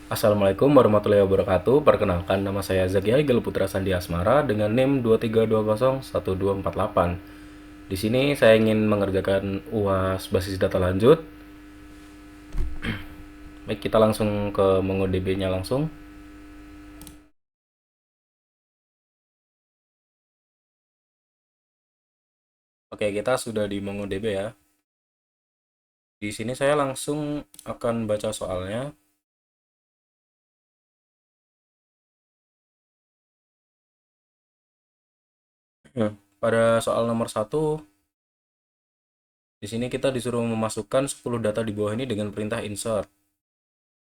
Assalamualaikum warahmatullahi wabarakatuh. Perkenalkan, nama saya Zaki Haigel Putra Sandi Asmara dengan NIM 23201248. Di sini saya ingin mengerjakan UAS basis data lanjut. Baik, kita langsung ke MongoDB-nya langsung. Oke, kita sudah di MongoDB ya. Di sini saya langsung akan baca soalnya. Pada soal nomor 1, di sini kita disuruh memasukkan 10 data di bawah ini dengan perintah insert.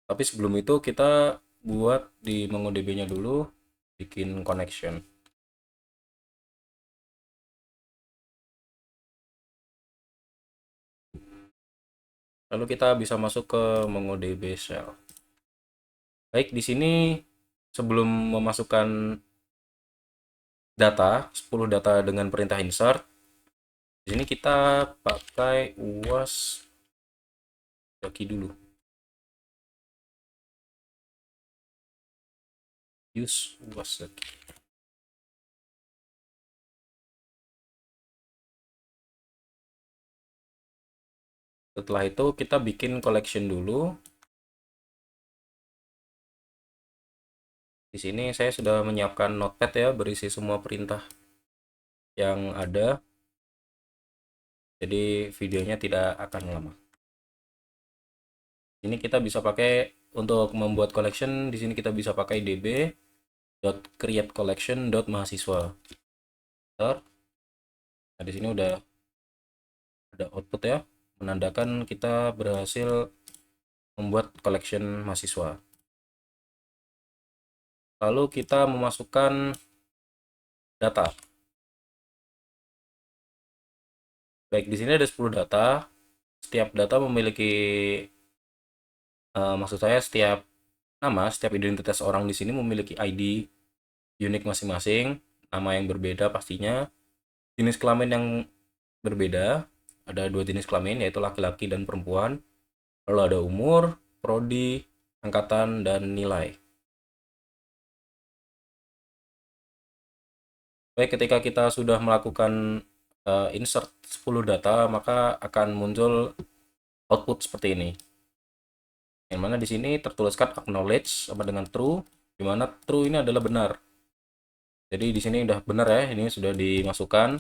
Tapi sebelum itu kita buat di MongoDB-nya dulu, bikin connection. Lalu kita bisa masuk ke MongoDB Shell. Baik, di sini sebelum memasukkan data, 10 data dengan perintah insert, di sini kita pakai UAS Zaki dulu. Use UAS Zaki. Setelah itu kita bikin collection dulu. Di sini saya sudah menyiapkan notepad ya, berisi semua perintah yang ada. Jadi videonya tidak akan lama. Ini kita bisa pakai untuk membuat collection. Di sini kita bisa pakai db.createCollection.mahasiswa. Nah, di sini udah ada output ya, menandakan kita berhasil membuat collection mahasiswa. Lalu kita memasukkan data. Baik, di sini ada 10 data. Setiap data memiliki maksud saya setiap identitas orang di sini memiliki ID unik masing-masing, nama yang berbeda pastinya, jenis kelamin yang berbeda. Ada dua jenis kelamin, yaitu laki-laki dan perempuan. Lalu ada umur, prodi, angkatan, dan nilai. Baik, ketika kita sudah melakukan insert 10 data, maka akan muncul output seperti ini. Yang mana di sini tertuliskan acknowledge sama dengan true, di mana true ini adalah benar. Jadi di sini udah benar ya, ini sudah dimasukkan.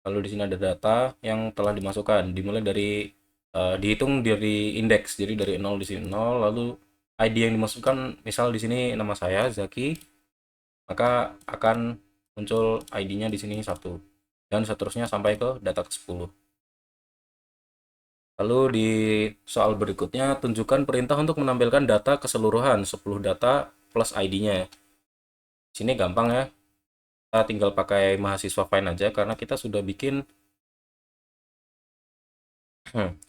Lalu di sini ada data yang telah dimasukkan, dimulai dari dihitung dari indeks. Jadi dari 0 di sini 0, lalu ID yang dimasukkan, misal di sini nama saya Zaki, maka akan muncul ID-nya di sini 1 dan seterusnya sampai ke data ke-10. Lalu di soal berikutnya, tunjukkan perintah untuk menampilkan data keseluruhan 10 data plus ID-nya. Sini gampang ya, kita tinggal pakai mahasiswa find aja karena kita sudah bikin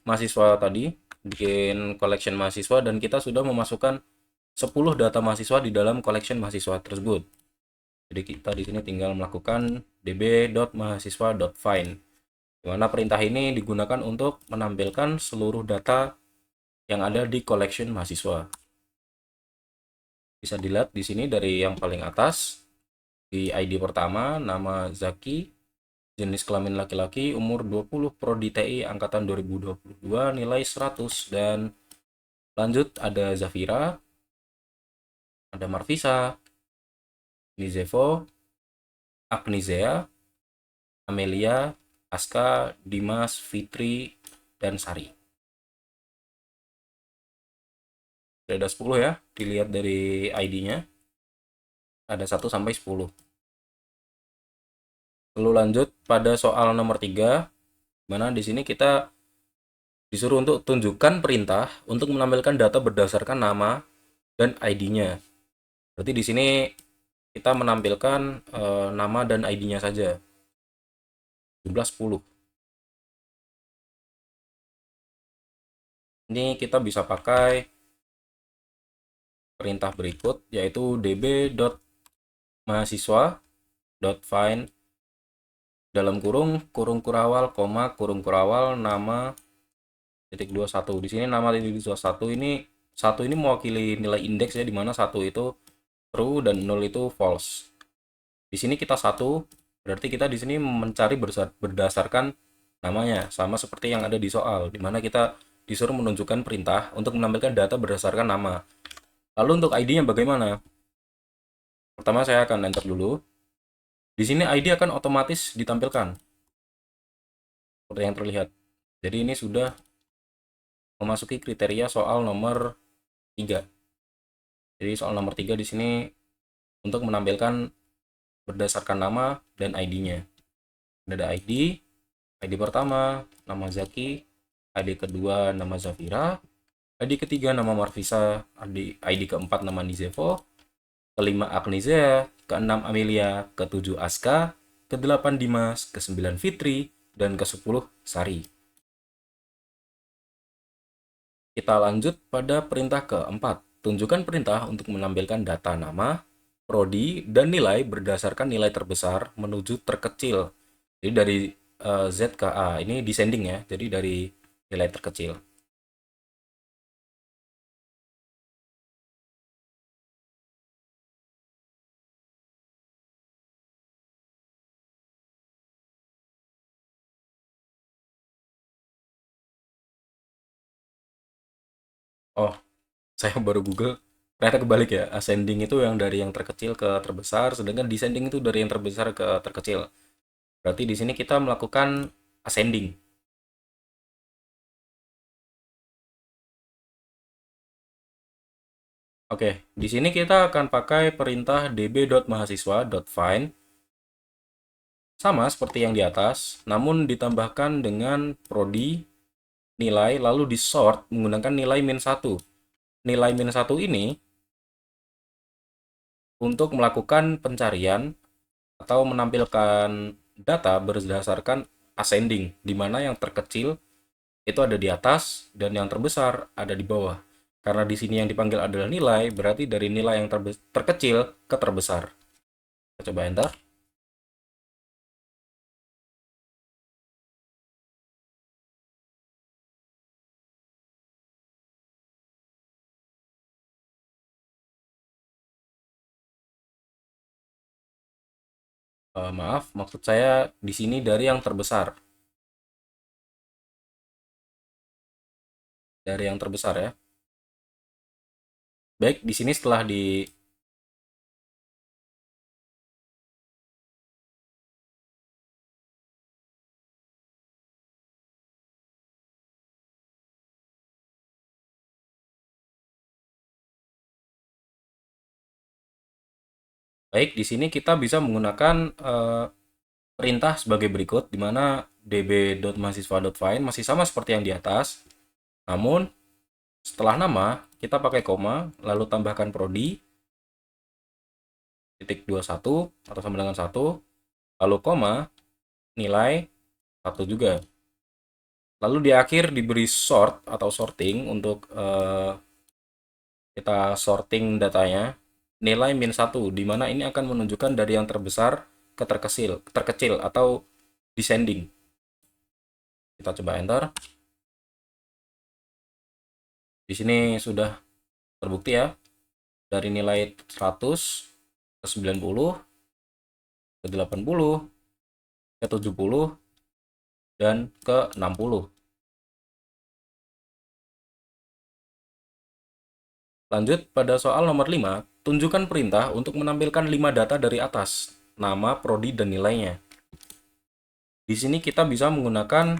mahasiswa tadi, bikin collection mahasiswa, dan kita sudah memasukkan 10 data mahasiswa di dalam collection mahasiswa tersebut. Jadi kita di sini tinggal melakukan db.mahasiswa.find, di mana perintah ini digunakan untuk menampilkan seluruh data yang ada di collection mahasiswa. Bisa dilihat di sini dari yang paling atas, di ID pertama nama Zaki, jenis kelamin laki-laki, umur 20, prodi TI angkatan 2022, nilai 100, dan lanjut ada Zafira, ada Marvisa, Nizevo, Agnizea, Amelia, Aska, Dimas, Fitri, dan Sari. Ada 10 ya, dilihat dari ID-nya. Ada 1 sampai 10. Lalu lanjut pada soal nomor 3, mana di sini kita disuruh untuk tunjukkan perintah untuk menampilkan data berdasarkan nama dan ID-nya. Berarti di sini kita menampilkan nama dan ID-nya saja. Jumlah 10. Ini kita bisa pakai perintah berikut, yaitu db.mahasiswa.find dalam kurung kurawal, koma kurung kurawal nama titik 21. Di sini nama titik 21 ini Satu ini mewakili nilai indeks ya, dimana satu itu true dan 0 itu false. Di sini kita satu, berarti kita di sini mencari berdasarkan namanya, sama seperti yang ada di soal, dimana kita disuruh menunjukkan perintah untuk menampilkan data berdasarkan nama. Lalu untuk ID-nya bagaimana? Pertama saya akan enter dulu. Di sini ID akan otomatis ditampilkan seperti yang terlihat. Jadi ini sudah memasuki kriteria soal nomor 3. Jadi soal nomor 3 di sini untuk menampilkan berdasarkan nama dan ID-nya. Ada ID pertama nama Zaki, ID kedua nama Zafira, ID ketiga nama Marvisa, ID keempat nama Nizevo, kelima Agnesia, keenam Amelia, ketujuh Aska, kedelapan Dimas, kesembilan Fitri, dan kesepuluh Sari. Kita lanjut pada perintah keempat. Tunjukkan perintah untuk menampilkan data nama, prodi, dan nilai berdasarkan nilai terbesar menuju terkecil. Jadi dari Z ke A, ini descending ya, jadi dari nilai terkecil. Oh, saya baru Google, ternyata kebalik ya. Ascending itu yang dari yang terkecil ke terbesar, sedangkan descending itu dari yang terbesar ke terkecil. Berarti di sini kita melakukan ascending. Oke, di sini kita akan pakai perintah db.mahasiswa.find sama seperti yang di atas, namun ditambahkan dengan prodi, nilai, lalu di sort menggunakan nilai min 1. Nilai min 1 ini untuk melakukan pencarian atau menampilkan data berdasarkan ascending, di mana yang terkecil itu ada di atas dan yang terbesar ada di bawah. Karena di sini yang dipanggil adalah nilai, berarti dari nilai yang terkecil ke terbesar. Kita coba enter. Maaf, maksud saya di sini dari yang terbesar. Dari yang terbesar ya. Baik, di sini setelah di baik, di sini kita bisa menggunakan perintah sebagai berikut, di mana db.mahasiswa.find masih sama seperti yang di atas. Namun setelah nama kita pakai koma, lalu tambahkan prodi titik 21 atau sama dengan 1, lalu koma, nilai 1 juga. Lalu di akhir diberi sort atau sorting untuk kita sorting datanya, nilai min 1, di mana ini akan menunjukkan dari yang terbesar ke terkecil atau descending. Kita coba enter. Di sini sudah terbukti ya, dari nilai 100 ke 90 ke 80 ke 70 dan ke 60. Lanjut pada soal nomor 5, tunjukkan perintah untuk menampilkan 5 data dari atas, nama, prodi, dan nilainya. Di sini kita bisa menggunakan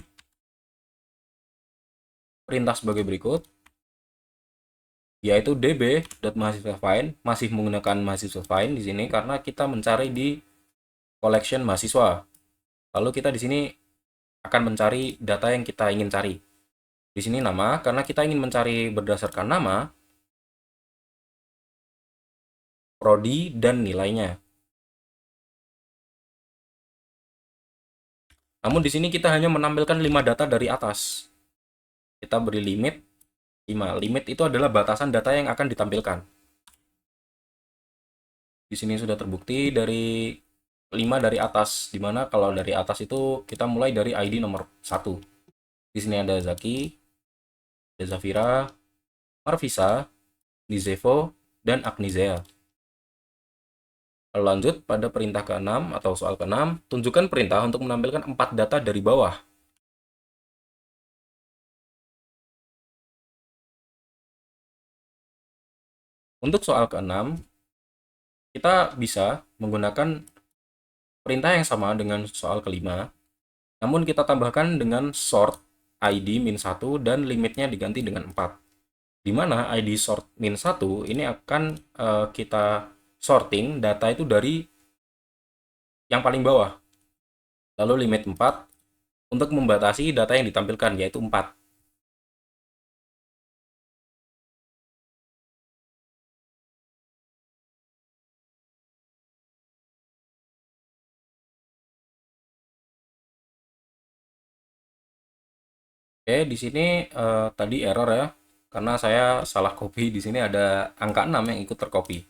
perintah sebagai berikut, yaitu db.mahasiswa_find, masih menggunakan mahasiswa find di sini karena kita mencari di collection mahasiswa. Lalu kita di sini akan mencari data yang kita ingin cari. Di sini nama, karena kita ingin mencari berdasarkan nama, prodi, dan nilainya. Namun di sini kita hanya menampilkan 5 data dari atas. Kita beri limit 5. Limit itu adalah batasan data yang akan ditampilkan. Di sini sudah terbukti dari 5 dari atas, dimana kalau dari atas itu kita mulai dari ID nomor 1. Di sini ada Zaki, ada Zafira, Marvisa, Nizevo, dan Agnisea. Lalu lanjut pada perintah ke-6 atau soal ke-6, tunjukkan perintah untuk menampilkan 4 data dari bawah. Untuk soal ke-6, kita bisa menggunakan perintah yang sama dengan soal ke-5, namun kita tambahkan dengan sort ID -1 dan limitnya diganti dengan 4. Di mana ID sort -1 ini akan kita sorting data itu dari yang paling bawah. Lalu limit 4 untuk membatasi data yang ditampilkan, yaitu 4. Oke, di sini tadi error ya, karena saya salah copy. Di sini ada angka 6 yang ikut tercopy.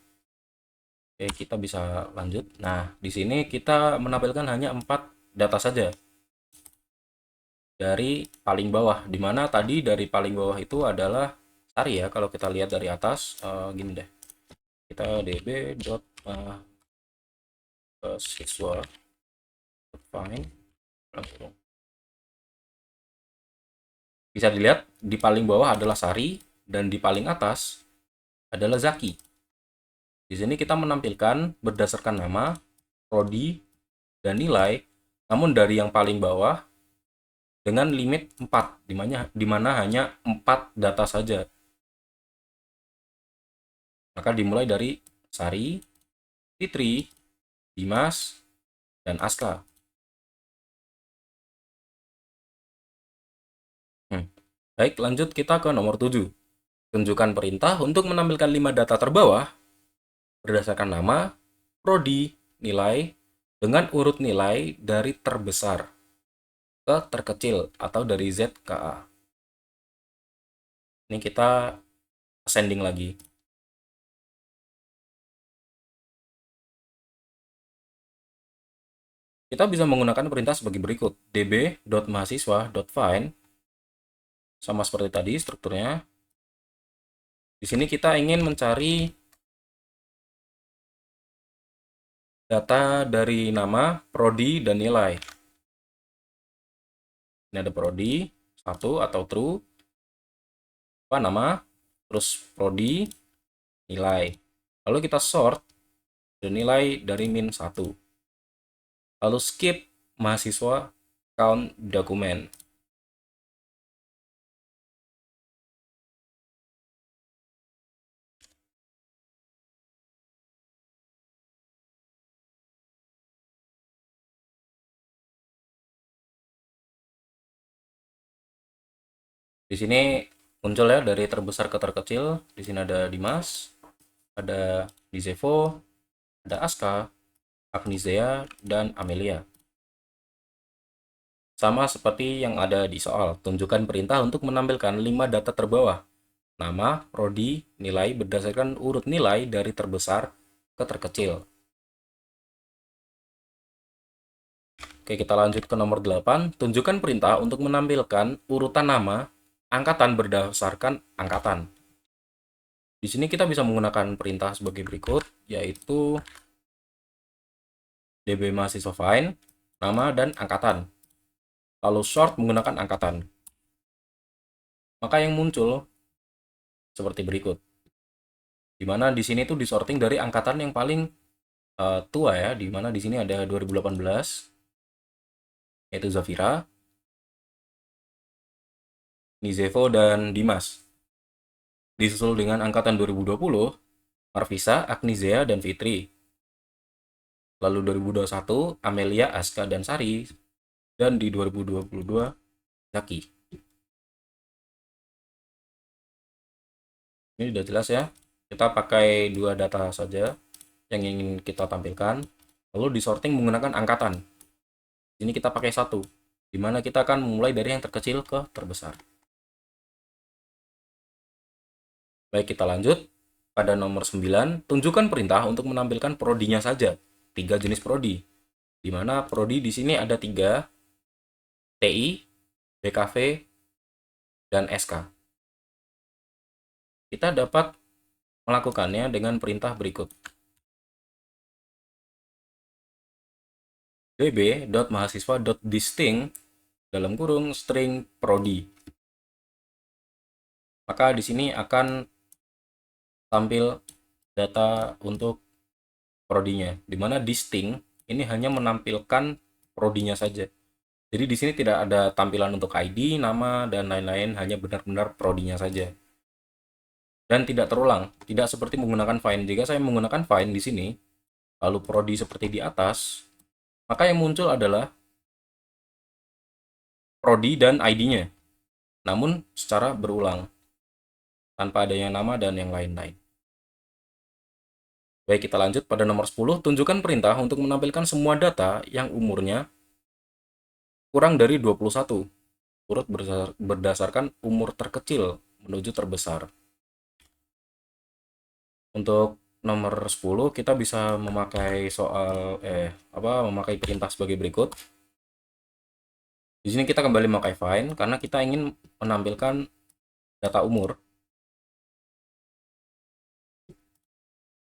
Oke, kita bisa lanjut. Nah, di sini kita menampilkan hanya 4 data saja dari paling bawah, di mana tadi dari paling bawah itu adalah Sari ya. Kalau kita lihat dari atas, gini deh, kita db dot siswa find langsung. Bisa dilihat di paling bawah adalah Sari dan di paling atas adalah Zaki. Di sini kita menampilkan berdasarkan nama, prodi, dan nilai, namun dari yang paling bawah dengan limit 4, di mana hanya 4 data saja. Maka dimulai dari Sari, Fitri, Dimas, dan Aska. Baik, lanjut kita ke nomor 7. Tunjukkan perintah untuk menampilkan 5 data terbawah berdasarkan nama, prodi, nilai, dengan urut nilai dari terbesar ke terkecil atau dari Z ke A. Ini kita ascending lagi. Kita bisa menggunakan perintah sebagai berikut. db.mahasiswa.find sama seperti tadi strukturnya. Di sini kita ingin mencari data dari nama, prodi, dan nilai. Ini ada prodi 1 atau true, apa nama, terus prodi, nilai. Lalu kita sort dan nilai dari -1. Lalu skip mahasiswa count dokumen. Di sini muncul ya dari terbesar ke terkecil. Di sini ada Dimas, ada Dizevo, ada Aska, Agnisea, dan Amelia. Sama seperti yang ada di soal, tunjukkan perintah untuk menampilkan 5 data terbawah. Nama, prodi, nilai berdasarkan urut nilai dari terbesar ke terkecil. Oke, kita lanjut ke nomor 8. Tunjukkan perintah untuk menampilkan urutan nama angkatan berdasarkan angkatan. Di sini kita bisa menggunakan perintah sebagai berikut, yaitu db mahasiswa find, nama dan angkatan. Lalu sort menggunakan angkatan. Maka yang muncul seperti berikut. Dimana di sini tuh disorting dari angkatan yang paling tua ya, dimana di sini ada 2018, yaitu Zafira, Nizevo, dan Dimas. Disusul dengan angkatan 2020, Marvisa, Agnisea, dan Fitri. Lalu 2021, Amelia, Aska, dan Sari. Dan di 2022, Zaki. Ini sudah jelas ya. Kita pakai 2 data saja yang ingin kita tampilkan. Lalu disorting menggunakan angkatan. Ini kita pakai 1, dimana kita akan memulai dari yang terkecil ke terbesar. Baik, kita lanjut. Pada nomor 9, tunjukkan perintah untuk menampilkan prodinya saja. 3 jenis prodi. Di mana prodi di sini ada 3, TI, BKV, dan SK. kita dapat melakukannya dengan perintah berikut. db.mahasiswa.distinct dalam kurung string prodi. Maka di sini akan tampil data untuk prodinya, di mana distinct ini hanya menampilkan prodinya saja. Jadi di sini tidak ada tampilan untuk ID, nama, dan lain-lain, hanya benar-benar prodinya saja. Dan tidak terulang, tidak seperti menggunakan find. Jika saya menggunakan find di sini, lalu prodi seperti di atas, maka yang muncul adalah prodi dan ID-nya, namun secara berulang, tanpa adanya nama dan yang lain-lain. Baik, kita lanjut pada nomor 10. Tunjukkan perintah untuk menampilkan semua data yang umurnya kurang dari 21, urut berdasarkan umur terkecil menuju terbesar. Untuk nomor 10 kita bisa memakai memakai perintah sebagai berikut. Di sini kita kembali memakai find karena kita ingin menampilkan data umur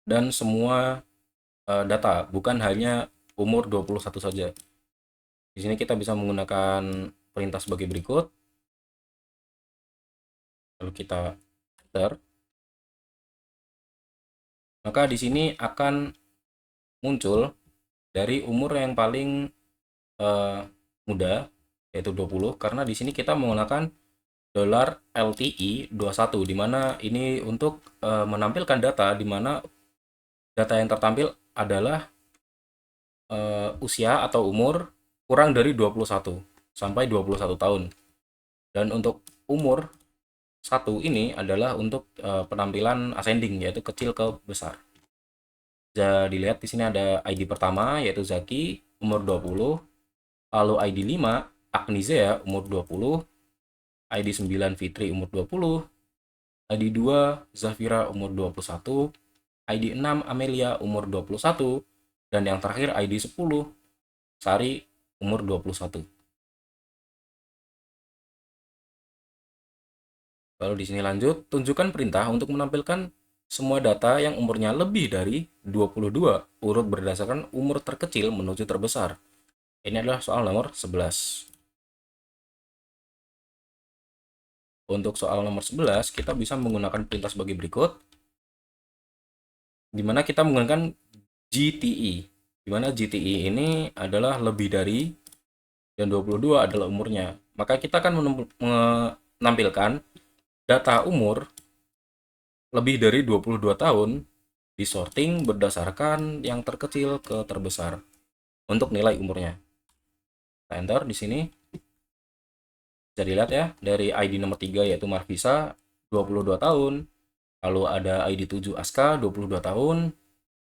dan semua data, bukan hanya umur 21 saja. Di sini kita bisa menggunakan perintah sebagai berikut. Lalu kita enter. Maka di sini akan muncul dari umur yang paling muda, yaitu 20, karena di sini kita menggunakan $LTI 21, di mana ini untuk menampilkan data, di mana data yang tertampil adalah usia atau umur kurang dari 21 sampai 21 tahun. Dan untuk umur 1 ini adalah untuk penampilan ascending, yaitu kecil ke besar. Bisa dilihat di sini ada ID pertama yaitu Zaki, umur 20, lalu ID 5 Agnisea, umur 20, ID 9 Fitri, umur 20, ID 2 Zafira, umur 21, ID 6 Amelia, umur 21, dan yang terakhir ID 10 Sari, umur 21. Lalu di sini lanjut, tunjukkan perintah untuk menampilkan semua data yang umurnya lebih dari 22, urut berdasarkan umur terkecil menuju terbesar. Ini adalah soal nomor 11. Untuk soal nomor 11, kita bisa menggunakan perintah sebagai berikut, di mana kita menggunakan GTE, di mana GTE ini adalah lebih dari, dan 22 adalah umurnya. Maka kita akan menampilkan data umur lebih dari 22 tahun disorting berdasarkan yang terkecil ke terbesar untuk nilai umurnya. Kita enter di sini. Bisa dilihat ya, dari ID nomor 3 yaitu Marvisa 22 tahun, lalu ada ID 7 Aska 22 tahun,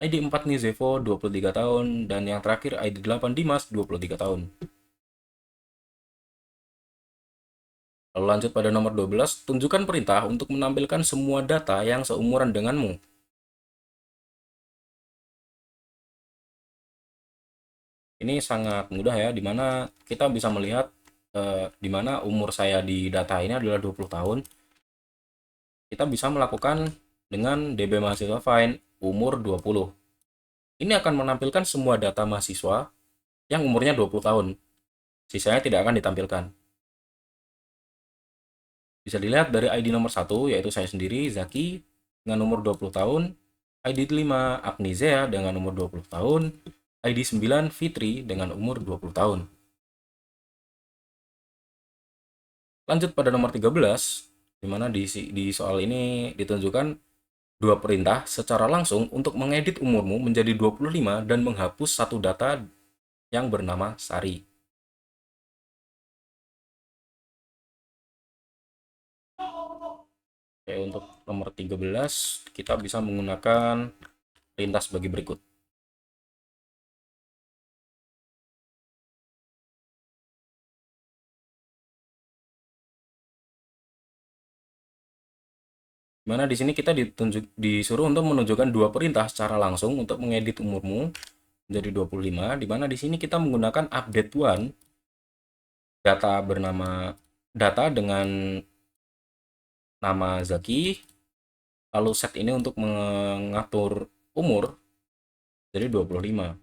ID 4 Nizevo 23 tahun, dan yang terakhir ID 8 Dimas 23 tahun. Lalu lanjut pada nomor 12, tunjukkan perintah untuk menampilkan semua data yang seumuran denganmu. Ini sangat mudah ya, dimana kita bisa melihat dimana umur saya di data ini adalah 20 tahun. Kita bisa melakukan dengan DB mahasiswa find umur 20. Ini akan menampilkan semua data mahasiswa yang umurnya 20 tahun. Sisanya tidak akan ditampilkan. Bisa dilihat dari ID nomor 1 yaitu saya sendiri, Zaki, dengan umur 20 tahun, ID 5 Agnisea dengan umur 20 tahun, ID 9 Fitri dengan umur 20 tahun. Lanjut pada nomor 13, di mana di soal ini ditunjukkan dua perintah secara langsung untuk mengedit umurmu menjadi 25 dan menghapus satu data yang bernama Sari. Oke, untuk nomor 13 kita bisa menggunakan perintah sebagai berikut. Dimana di sini kita disuruh untuk menunjukkan dua perintah secara langsung untuk mengedit umurmu menjadi 25, dimana di sini kita menggunakan update one, data dengan nama Zaki, Lalu set ini untuk mengatur umur jadi 25.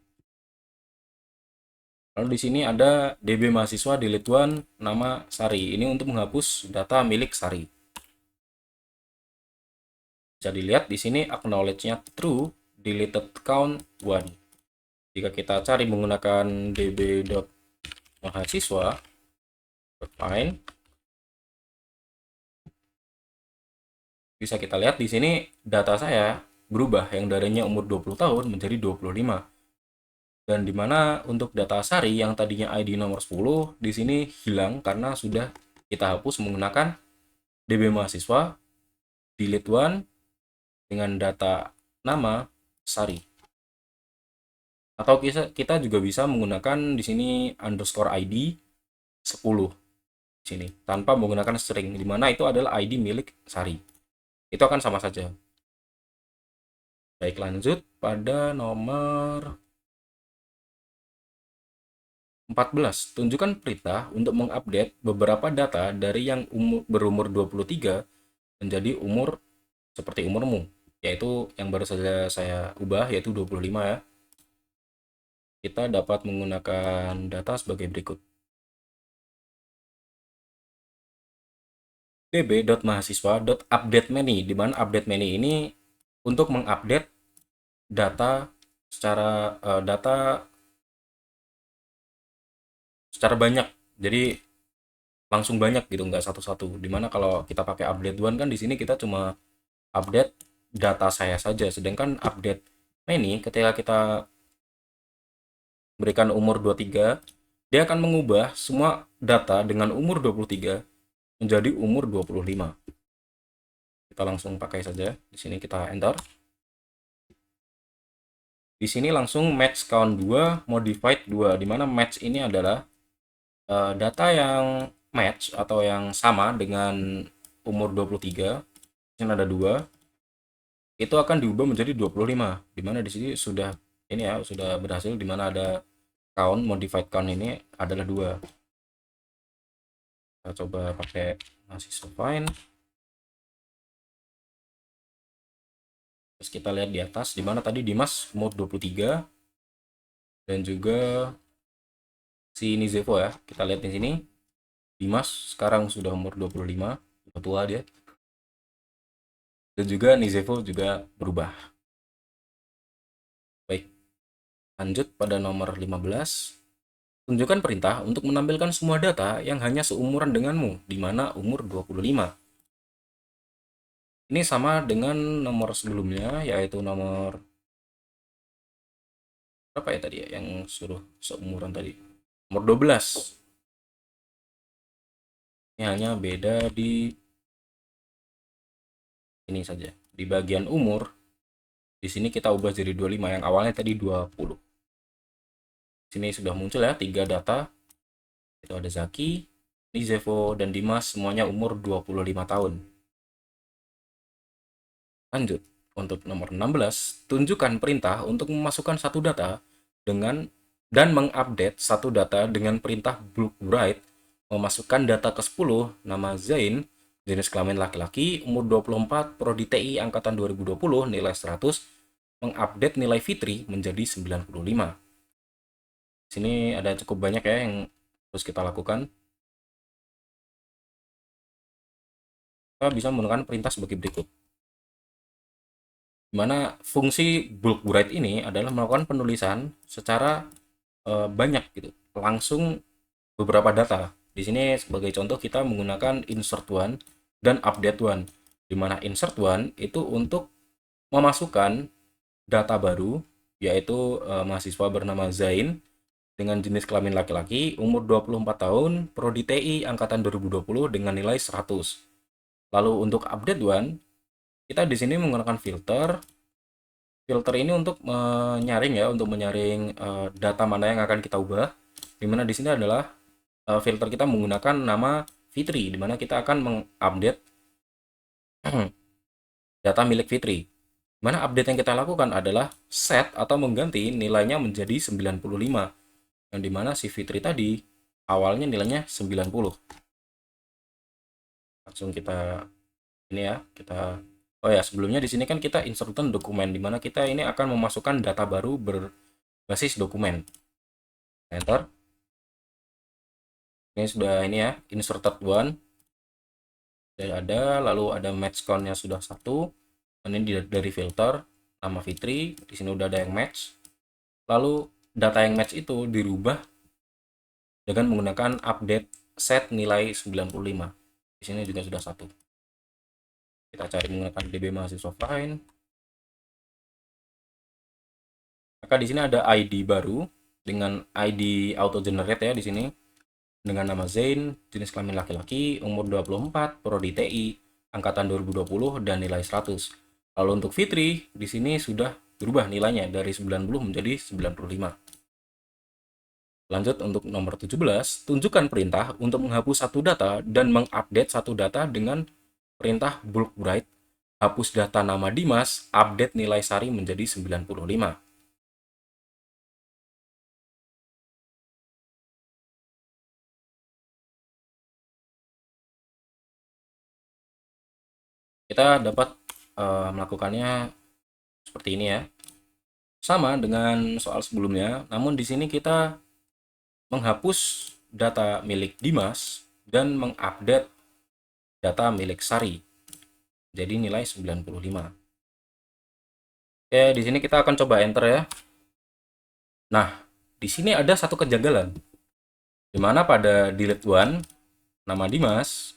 Lalu di sini ada DB mahasiswa delete one nama Sari. Ini untuk menghapus data milik Sari. Bisa dilihat di sini acknowledge-nya true, deleted count 1. Jika kita cari menggunakan db.mahasiswa find, bisa kita lihat di sini data saya berubah yang darinya umur 20 tahun menjadi 25. Dan dimana untuk data Sari yang tadinya ID nomor 10 di sini hilang karena sudah kita hapus menggunakan DB mahasiswa delete one dengan data nama Sari. Atau kita juga bisa menggunakan di sini underscore ID 10 di sini tanpa menggunakan string, di mana itu adalah ID milik Sari. Itu akan sama saja. Baik, lanjut pada nomor 14. Tunjukkan perintah untuk mengupdate beberapa data dari yang berumur 23 menjadi umur seperti umurmu, yaitu yang baru saja saya ubah, yaitu 25 ya. Kita dapat menggunakan data sebagai berikut. db.mahasiswa.update many, di mana update many ini untuk mengupdate data secara banyak. Jadi langsung banyak gitu, nggak satu-satu. Dimana kalau kita pakai update one kan di sini kita cuma update data saya saja, sedangkan update many ketika kita berikan umur 23, dia akan mengubah semua data dengan umur 23 menjadi umur 25. Kita langsung pakai saja. Di sini kita enter. Di sini langsung match count 2 modified 2, di mana match ini adalah data yang match atau yang sama dengan umur 23. Di sini ada 2. Itu akan diubah menjadi 25, di mana di sini sudah ini ya, sudah berhasil, di mana ada count modified count ini adalah 2. Kita coba pakai mahasiswa find. Terus kita lihat di atas, di mana tadi Dimas umur 23 dan juga si Nizevo ya. Kita lihat di sini. Dimas sekarang sudah umur 25, sudah tua dia. Dan juga Nizevo juga berubah. Baik, lanjut pada nomor 15. Tunjukkan perintah untuk menampilkan semua data yang hanya seumuran denganmu, di mana umur 25. Ini sama dengan nomor sebelumnya, yaitu nomor berapa ya tadi ya, yang suruh seumuran tadi. Nomor 12. Ini hanya beda di ini saja. Di bagian umur, di sini kita ubah jadi 25, yang awalnya tadi 20. Sini sudah muncul ya 3 data. Itu ada Zaki, Nizevo, dan Dimas, semuanya umur 25 tahun. Lanjut, untuk nomor 16, tunjukkan perintah untuk memasukkan satu data dan mengupdate satu data dengan perintah bulk write, memasukkan data ke-10, nama Zain, jenis kelamin laki-laki, umur 24, prodi TI angkatan 2020, nilai 100, mengupdate nilai Fitri menjadi 95. Sini ada cukup banyak ya yang harus kita lakukan. Kita bisa menggunakan perintah sebagai berikut. Dimana fungsi bulk write ini adalah melakukan penulisan secara banyak gitu, langsung beberapa data. Di sini sebagai contoh kita menggunakan insert one dan update one. Dimana insert one itu untuk memasukkan data baru, yaitu mahasiswa bernama Zain dengan jenis kelamin laki-laki, umur 24 tahun, prodi TI angkatan 2020 dengan nilai 100. Lalu untuk update one, kita di sini menggunakan filter. Filter ini untuk menyaring ya, untuk menyaring data mana yang akan kita ubah. Dimana di sini adalah filter kita menggunakan nama Fitri, dimana kita akan mengupdate data milik Fitri. Dimana update yang kita lakukan adalah set atau mengganti nilainya menjadi 95. Yang dimana si Fitri tadi awalnya nilainya 90. Langsung kita ini ya, kita Oh ya, sebelumnya di sini kan kita insertan dokumen, di mana kita ini akan memasukkan data baru berbasis dokumen. Enter. Ini sudah ini ya, inserted one. Sudah ada, lalu ada match count-nya sudah satu. Ini dari filter, nama Fitri, di sini udah ada yang match. Lalu data yang match itu dirubah dengan menggunakan update set nilai 95. Di sini juga sudah satu. Kita cari menggunakan DB mahasiswa find. Maka di sini ada ID baru dengan ID auto generate ya di sini dengan nama Zain, jenis kelamin laki-laki, umur 24, prodi TI, angkatan 2020 dan nilai 100. Lalu untuk Fitri di sini sudah berubah nilainya dari 90 menjadi 95. Lanjut untuk nomor 17, tunjukkan perintah untuk menghapus satu data dan mengupdate satu data dengan perintah bulk write, hapus data nama Dimas, update nilai Sari menjadi 95. Kita dapat melakukannya seperti ini ya. Sama dengan soal sebelumnya, namun di sini kita menghapus data milik Dimas dan mengupdate data milik Sari. Jadi nilai 95. Oke, di sini kita akan coba enter ya. Nah, di sini ada satu kejanggalan. Di mana pada delete one nama Dimas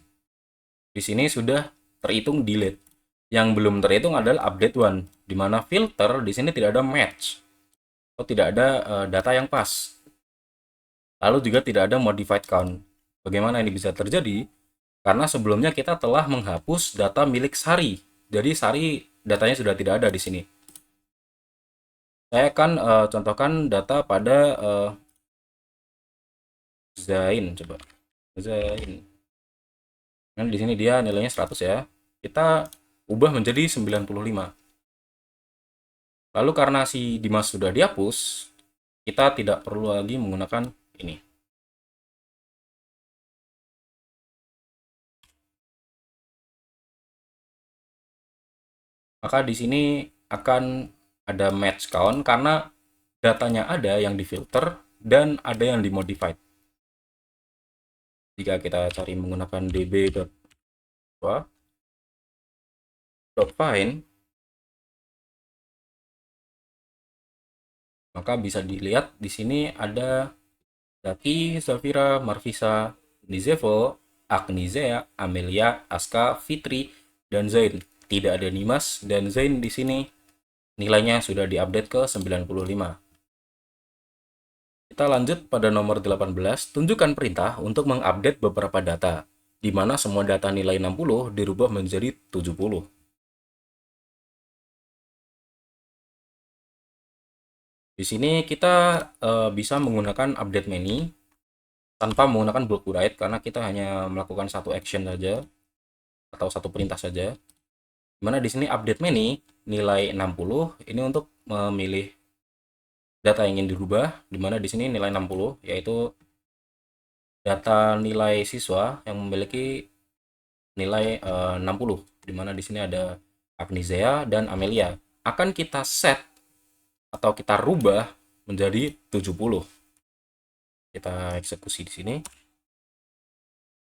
di sini sudah terhitung delete. Yang belum terhitung adalah update one, di mana filter di sini tidak ada match atau tidak ada data yang pas. Lalu juga tidak ada modified count. Bagaimana ini bisa terjadi? Karena sebelumnya kita telah menghapus data milik Sari. Jadi Sari datanya sudah tidak ada di sini. Saya akan contohkan data pada Zain, coba. Zain. Nah, di sini dia nilainya 100 ya. Kita ubah menjadi 95. Lalu karena si Dimas sudah dihapus, kita tidak perlu lagi menggunakan ini. Maka di sini akan ada match count karena datanya ada yang difilter dan ada yang dimodified. Jika kita cari menggunakan db.find, maka bisa dilihat di sini ada Zaki, Zafira, Marvisa, Nizevo, Agnizea, Amelia, Aska, Fitri, dan Zain. Tidak ada Dimas dan Zain di sini nilainya sudah diupdate ke 95. Kita lanjut pada nomor 18, tunjukkan perintah untuk mengupdate beberapa data, di mana semua data nilai 60 dirubah menjadi 70. Di sini kita bisa menggunakan update many tanpa menggunakan bulk write karena kita hanya melakukan satu action saja atau satu perintah saja. Dimana di sini update many nilai 60 ini untuk memilih data yang ingin dirubah, dimana di sini nilai 60 yaitu data nilai siswa yang memiliki nilai 60, dimana di sini ada Agnizea dan Amelia. Akan kita set atau kita rubah menjadi 70. Kita eksekusi di sini.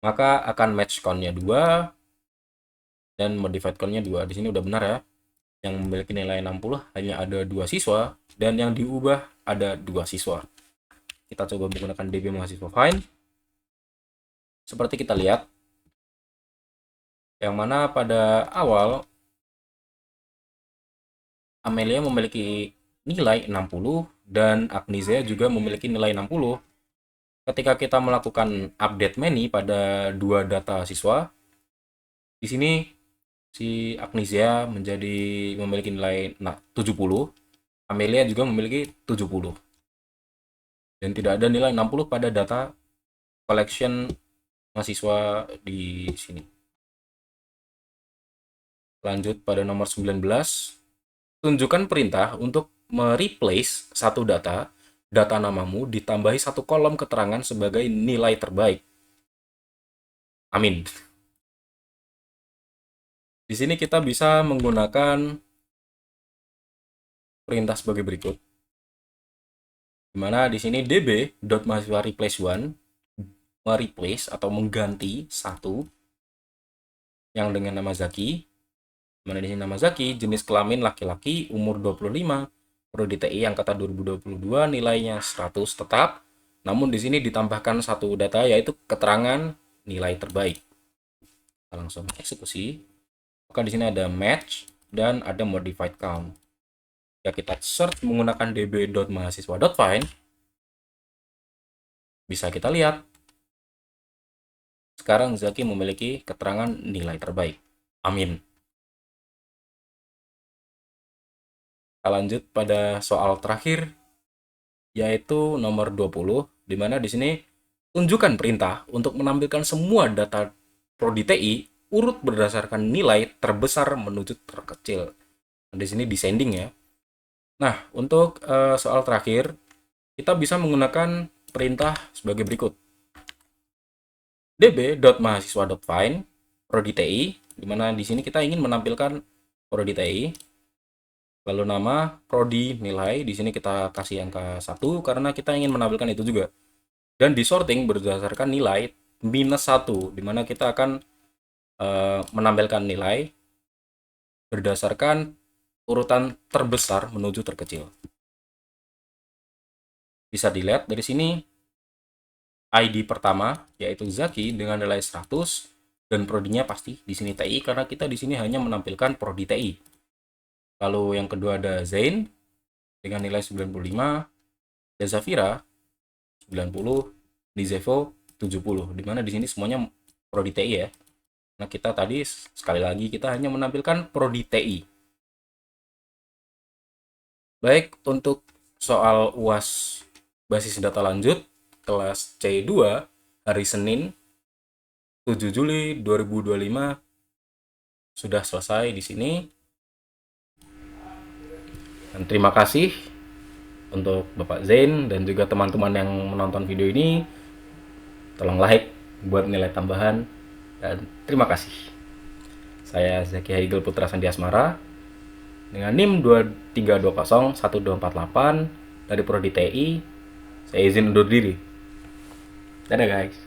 Maka akan match count-nya 2 dan modified count-nya 2. Di sini udah benar ya. Yang memiliki nilai 60 hanya ada 2 siswa dan yang diubah ada 2 siswa. Kita coba menggunakan DB mahasiswa find. Seperti kita lihat, yang mana pada awal Amelia memiliki nilai 60 dan Agnizea juga memiliki nilai 60. Ketika kita melakukan update many pada dua data siswa, di sini si Agnizea memiliki nilai 70, Amelia juga memiliki 70. Dan tidak ada nilai 60 pada data collection mahasiswa di sini. Lanjut pada nomor 19, tunjukkan perintah untuk mereplace satu data namamu ditambahi satu kolom keterangan sebagai nilai terbaik. Amin. Di sini kita bisa menggunakan perintah sebagai berikut. Dimana di sini db.mahasiswa replace one, mereplace atau mengganti satu yang dengan nama Zaki. Mana di sini nama Zaki, jenis kelamin laki-laki, umur 25, prodi TI angkatan 2022, nilainya 100 tetap. Namun di sini ditambahkan satu data yaitu keterangan nilai terbaik. Kita langsung eksekusi. Maka di sini ada match dan ada modified count. Ya kita search menggunakan db.mahasiswa.find. Bisa kita lihat. Sekarang Zaki memiliki keterangan nilai terbaik. Amin. Kita lanjut pada soal terakhir, yaitu nomor 20, di mana di sini tunjukkan perintah untuk menampilkan semua data prodi TI urut berdasarkan nilai terbesar menuju terkecil. Di sini descending ya. Nah, untuk soal terakhir, kita bisa menggunakan perintah sebagai berikut. db.mahasiswa.find prodi TI, di mana di sini kita ingin menampilkan prodi TI. Lalu nama, prodi, nilai, di sini kita kasih angka 1 karena kita ingin menampilkan itu juga. Dan disorting berdasarkan nilai -1, di mana kita akan menampilkan nilai berdasarkan urutan terbesar menuju terkecil. Bisa dilihat dari sini ID pertama yaitu Zaki dengan nilai 100 dan prodinya pasti di sini TI karena kita di sini hanya menampilkan prodi TI. Lalu yang kedua ada Zain dengan nilai 95, dan Zafira 90, Nizevo 70. Dimana di sini semuanya prodi TI ya. Nah, kita tadi sekali lagi kita hanya menampilkan prodi TI. Baik, untuk soal UAS basis data lanjut kelas C2 hari Senin 7 Juli 2025 sudah selesai di sini. Dan terima kasih untuk Bapak Zain dan juga teman-teman yang menonton video ini. Tolong like buat nilai tambahan dan terima kasih. Saya Zaki Haigel Putra Sandi Asmara dengan NIM 23201248 dari Prodi TI. Saya izin undur diri. Dadah guys.